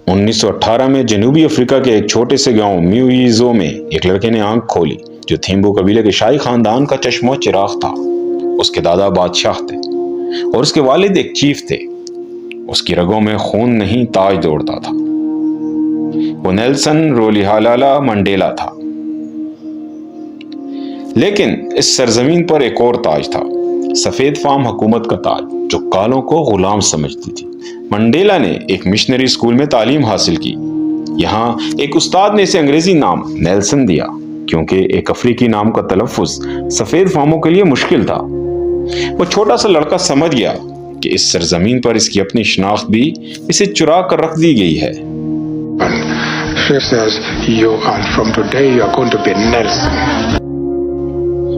1918 में जनूबी अफ्रीका के एक छोटे से गांव म्यूइजो में एक लड़के ने आंख खोली जो थिम्बू कबीले के शाही खानदान का चश्मो चिराग था। उसके दादा बादशाह थे और उसके वालिद एक चीफ थे। उसकी रगों में खून नहीं ताज दौड़ता था। वो नेल्सन रोलिहालाला मंडेला था। लेकिन इस सरजमीन पर एक और ताज था, सफेद फार्म हुकूमत का ताज जो कालों को गुलाम समझती थी। मंडेला ने एक मिशनरी स्कूल में तालीम हासिल की। यहाँ एक उस्ताद ने इसे अंग्रेजी नाम नेल्सन दिया क्योंकि एक अफ्रीकी नाम का तलफ़ुज़ सफेद फार्मों के लिए मुश्किल था। वो छोटा सा लड़का समझ गया कि इस सरजमीन पर इसकी अपनी शनाख्त भी इसे चुरा कर रख दी गई है।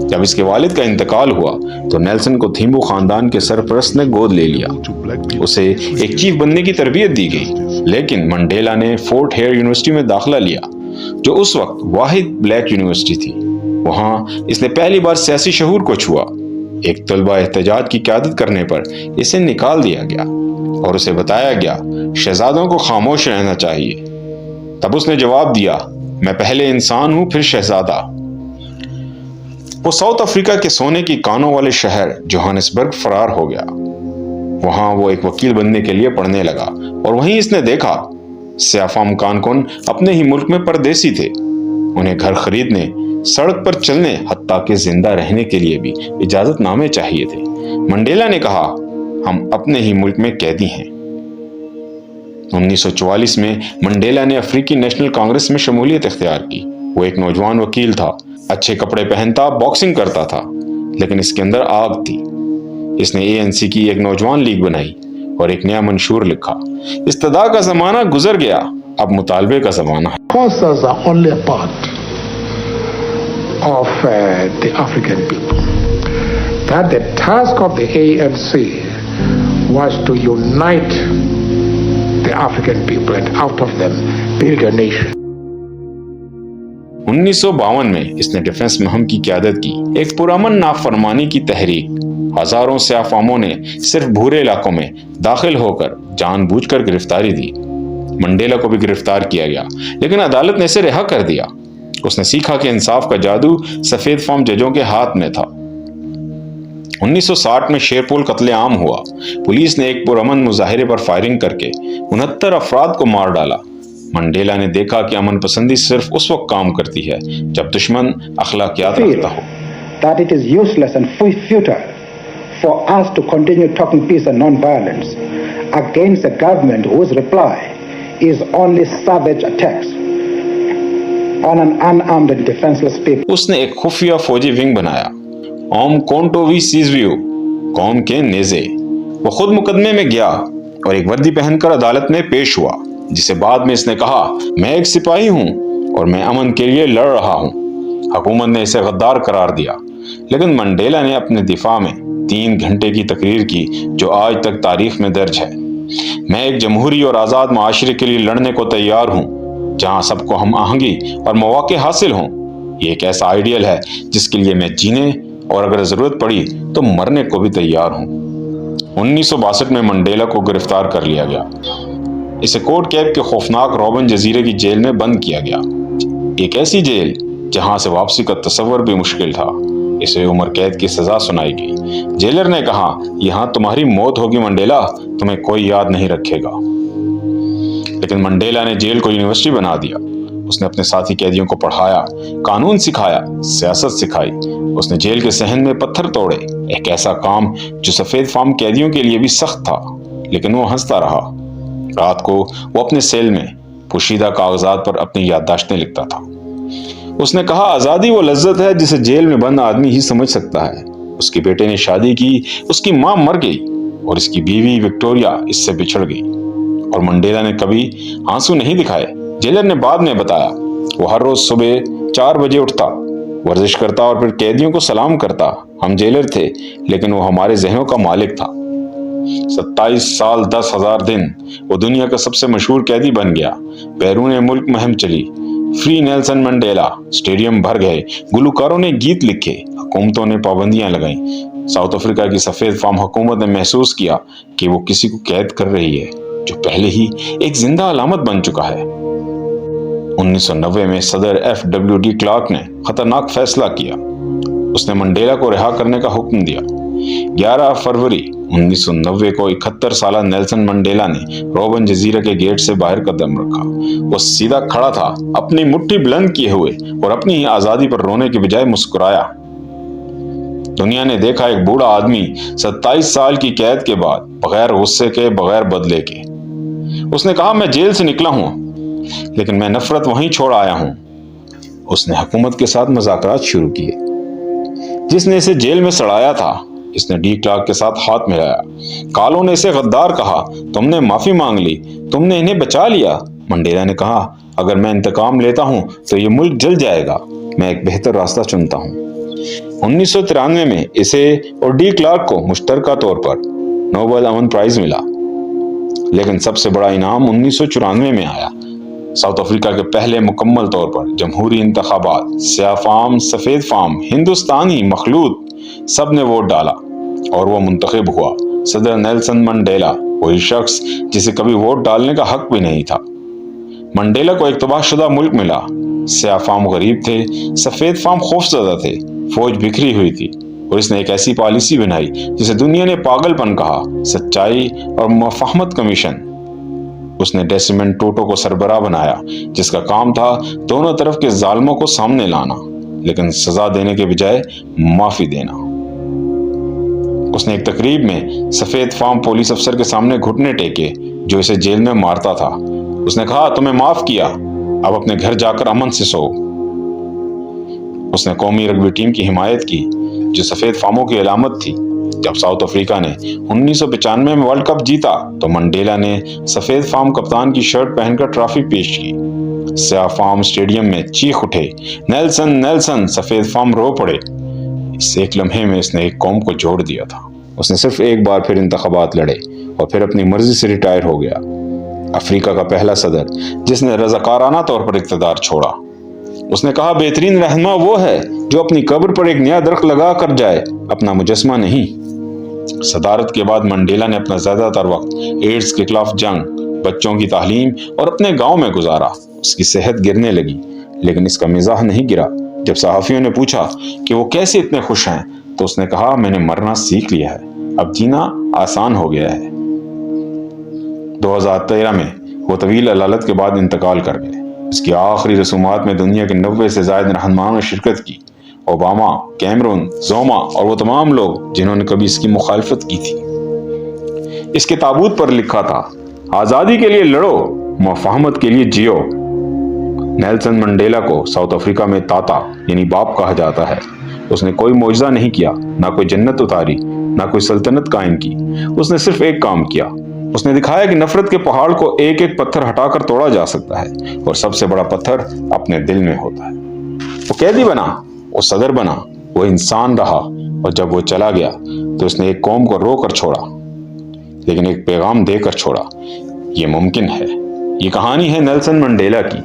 जब इसके वालिद का इंतकाल हुआ तो नेल्सन को थिम्बू खानदान के सरपरस्त ने गोद ले लिया। उसे एक चीफ बनने की तरबियत दी गई, लेकिन मंडेला ने फोर्ट हेयर यूनिवर्सिटी में दाखिला लिया जो उस वक्त वाहिद ब्लैक यूनिवर्सिटी थी। वहां इसने पहली बार सियासी शऊर को छुआ। एक तलबा एहतजाज की क़यादत करने पर इसे निकाल दिया गया और उसे बताया गया शहजादों को खामोश रहना चाहिए। तब उसने जवाब दिया, मैं पहले इंसान हूं फिर शहजादा। वो साउथ अफ्रीका के सोने की कानों वाले शहर जोहानिसबर्ग फरार हो गया। वहां वो एक वकील बनने के लिए पढ़ने लगा और वहीं इसने देखा सियाफाम कानकुन अपने ही मुल्क में परदेसी थे। उन्हें घर खरीदने, सड़क पर चलने, हत्ता के जिंदा रहने के लिए भी इजाजतनामे चाहिए थे। मंडेला ने कहा, हम अपने ही मुल्क में कैदी हैं। 1944 में मंडेला ने अफ्रीकी नेशनल कांग्रेस में शमूलियत इख्तियार की। वो एक नौजवान वकील था, अच्छे कपड़े पहनता, बॉक्सिंग करता था, लेकिन इसके अंदर आग थी। इसने ANC की एक नौजवान लीग बनाई और एक नया मंशूर लिखा। इस्तदा का जमाना गुजर गया, अब मुतालबे का जमाना है। The African people and out of them build a nation. 1952 में इसने डिफेंस महम की क़यादत की, एक पुरअमन नाफरमानी की तहरीक। हजारों सियाफामों ने सिर्फ भूरे इलाकों में दाखिल होकर जानबूझकर गिरफ्तारी दी। मंडेला को भी गिरफ्तार किया गया, लेकिन अदालत ने इसे रिहा कर दिया। उसने सीखा कि इंसाफ का जादू सफेद फार्म जजों के हाथ में था। 1960 में शेरपुल कत्लेआम हुआ। पुलिस ने एक पुरअमन मुजाहिरे पर फायरिंग करके 69 अफराद को मार डाला। मंडेला ने देखा कि अमन पसंदी सिर्फ उस वक्त काम करती है जब दुश्मन अखलाकियात रखता हो। That it is useless and futile for us to continue talking peace and non-violence against a government whose reply is only savage attacks on an unarmed and defenseless people. उसने एक खुफिया फौजी विंग बनाया, ओम कोंटोवी सीजवियो, कौम के नेज़े। वो खुद मुकदमे में गया और एक वर्दी पहनकर अदालत में पेश हुआ, जिसे बाद में इसने कहा, मैं एक सिपाही हूं और मैं अमन के लिए लड़ रहा हूं। हुकूमत ने इसे गद्दार करार दिया, लेकिन मंडेला ने अपने दिफा में 3 घंटे की तकरीर की जो आज तक तारीख में दर्ज है। मैं एक जमहूरी और आज़ाद माशरे के लिए लड़ने को तैयार हूँ जहाँ सबको हम आहंगी और मौके हासिल हों। ये एक ऐसा आइडियल है जिसके लिए मैं जीने और अगर जरूरत पड़ी तो मरने को भी तैयार हूँ। 1962 में मंडेला को गिरफ्तार कर लिया गया। इसे कोट कैप के खौफनाक रॉबिन जजीरे की जेल में बंद किया गया, एक ऐसी जेल जहां से वापसी का तस्वर भी मुश्किल था। इसे उम्र कैद की सजा सुनाई गई। जेलर ने कहा, यहां तुम्हारी मौत होगी मंडेला, तुम्हें कोई याद नहीं रखेगा। लेकिन मंडेला ने जेल को यूनिवर्सिटी बना दिया। उसने अपने साथी कैदियों को पढ़ाया, कानून सिखाया, सियासत सिखाई। उसने जेल के सहन में पत्थर तोड़े, एक ऐसा काम जो सफेद फार्म कैदियों के लिए भी सख्त था, लेकिन वो हंसता रहा। रात को वो अपने सेल में पोशीदा कागजात पर अपनी याददाश्तें लिखता था। उसने कहा, आज़ादी वो लज्जत है जिसे जेल में बंद आदमी ही समझ सकता है। उसके बेटे ने शादी की, उसकी मां मर गई और इसकी बीवी विक्टोरिया इससे बिछड़ गई, और मंडेला ने कभी आंसू नहीं दिखाए। जेलर ने बाद में बताया, वो हर रोज सुबह 4 बजे उठता, वर्जिश करता और फिर कैदियों को सलाम करता। हम जेलर थे, लेकिन वो हमारे जहनों का मालिक था। 27 साल 10,000 दिन वो दुनिया का सबसे मशहूर कैदी बन गया। बैरून मुल्क मुहिम चली, फ्री नेल्सन मंडेला, स्टेडियम भर गए, गुलकारों ने गीत लिखे, हुकूमतों ने पाबंदियां लगाईं। साउथ अफ्रीका की सफेद फार्म हुकूमत ने महसूस किया कि वो किसी को कैद कर रही है جو پہلے ہی ایک زندہ علامت بن چکا ہے۔ 1990 میں صدر FW کلارک نے خطرناک فیصلہ کیا۔ اس نے منڈیلا کو رہا کرنے کا حکم دیا۔ 11 فروری 1990 کو 71 سالہ نیلسن منڈیلا نے روبن جزیرہ کے گیٹ سے باہر قدم رکھا۔ وہ سیدھا کھڑا تھا، اپنی مٹھی بلند کیے ہوئے، اور اپنی ہی آزادی پر رونے کے بجائے مسکرایا۔ دنیا نے دیکھا ایک بوڑھا آدمی 27 سال کی قید کے بعد، بغیر غصے کے، بغیر بدلے کے۔ اس نے کہا، میں جیل سے نکلا ہوں لیکن میں نفرت وہیں چھوڑ آیا ہوں۔ اس نے حکومت کے ساتھ مذاکرات شروع کیے۔ جس نے اسے جیل میں سڑایا تھا، اس نے ڈی کلارک کے ساتھ ہاتھ ملایا۔ کالوں نے اسے غدار کہا، تم نے معافی مانگ لی، تم نے انہیں بچا لیا۔ منڈیلا نے کہا، اگر میں انتقام لیتا ہوں تو یہ ملک جل جائے گا، میں ایک بہتر راستہ چنتا ہوں۔ 1993 میں اسے اور ڈی کلارک کو مشترکہ طور پر نوبل امن پرائز ملا، لیکن سب سے بڑا انعام 1994 میں آیا۔ ساؤتھ افریقہ کے پہلے مکمل طور پر جمہوری انتخابات، سیاہ فام، سفید فام، ہندوستانی، مخلوط، سب نے ووٹ ڈالا اور وہ منتخب ہوا۔ صدر نیلسن منڈیلا، وہی شخص جسے کبھی ووٹ ڈالنے کا حق بھی نہیں تھا۔ منڈیلا کو ایک تباہ شدہ ملک ملا۔ سیاہ فام غریب تھے، سفید فام خوفزدہ تھے، فوج بکھری ہوئی تھی، اور اس نے ایک ایسی پالیسی بنائی جسے دنیا نے پاگل پن کہا، سچائی اور مفاہمت کمیشن۔ اس نے ڈیسمنڈ ٹوٹو کو سربراہ بنایا، جس کا کام تھا دونوں طرف کے ظالموں کو سامنے لانا، لیکن سزا دینے کے بجائے معافی دینا۔ اس نے ایک تقریب میں سفید فام پولیس افسر کے سامنے گھٹنے ٹیکے جو اسے جیل میں مارتا تھا۔ اس نے کہا، تمہیں معاف کیا، اب اپنے گھر جا کر امن سے سو۔ اس نے قومی رگبی ٹیم کی حمایت کی جو سفید فاموں کی علامت تھی۔ جب ساؤتھ افریقہ نے 1995 میں ورلڈ کپ جیتا تو منڈیلا نے سفید فام کپتان کی شرٹ پہن کر ٹرافی پیش کی۔ سیاہ فام سٹیڈیم میں چیخ اٹھے، نیلسن نیلسن، سفید فام رو پڑے۔ اس ایک لمحے میں اس نے ایک قوم کو جوڑ دیا تھا۔ اس نے صرف ایک بار پھر انتخابات لڑے اور پھر اپنی مرضی سے ریٹائر ہو گیا۔ افریقہ کا پہلا صدر جس نے رضاکارانہ طور پر اقتدار چھوڑا۔ اس نے کہا، بہترین رہنما وہ ہے جو اپنی قبر پر ایک نیا درخت لگا کر جائے، اپنا مجسمہ نہیں۔ صدارت کے بعد منڈیلا نے اپنا زیادہ تر وقت ایڈز کے خلاف جنگ، بچوں کی تعلیم اور اپنے گاؤں میں گزارا۔ اس کی صحت گرنے لگی، لیکن اس کا مزاج نہیں گرا۔ جب صحافیوں نے پوچھا کہ وہ کیسے اتنے خوش ہیں تو اس نے کہا، میں نے مرنا سیکھ لیا ہے، اب جینا آسان ہو گیا ہے۔ 2013 میں وہ طویل علالت کے بعد انتقال کر گئے۔ اس کی آخری رسومات میں دنیا کے 90 سے زائد رہنماؤں نے شرکت کی۔ اوباما، کیمرون، زوما اور وہ تمام لوگ جنہوں نے کبھی اس کی مخالفت کی تھی۔ اس کے تابوت پر لکھا تھا، آزادی کے لیے لڑو، مفاہمت کے لیے جیو۔ نیلسن منڈیلا کو ساؤتھ افریقہ میں تاتا یعنی باپ کہا جاتا ہے۔ اس نے کوئی معجزہ نہیں کیا، نہ کوئی جنت اتاری، نہ کوئی سلطنت قائم کی۔ اس نے صرف ایک کام کیا، اس نے دکھایا کہ نفرت کے پہاڑ کو ایک ایک پتھر ہٹا کر توڑا جا سکتا ہے، اور سب سے بڑا پتھر اپنے دل میں ہوتا ہے۔ وہ قیدی بنا، وہ صدر بنا، وہ انسان رہا، اور جب وہ چلا گیا تو اس نے ایک قوم کو رو کر چھوڑا، لیکن ایک پیغام دے کر چھوڑا، یہ ممکن ہے۔ یہ کہانی ہے نیلسن منڈیلا کی،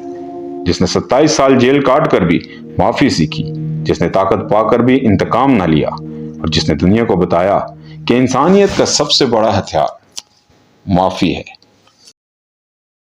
جس نے 27 سال جیل کاٹ کر بھی معافی سیکھی، جس نے طاقت پا کر بھی انتقام نہ لیا، اور جس نے دنیا کو بتایا کہ انسانیت کا سب سے بڑا ہتھیار معافی ہے۔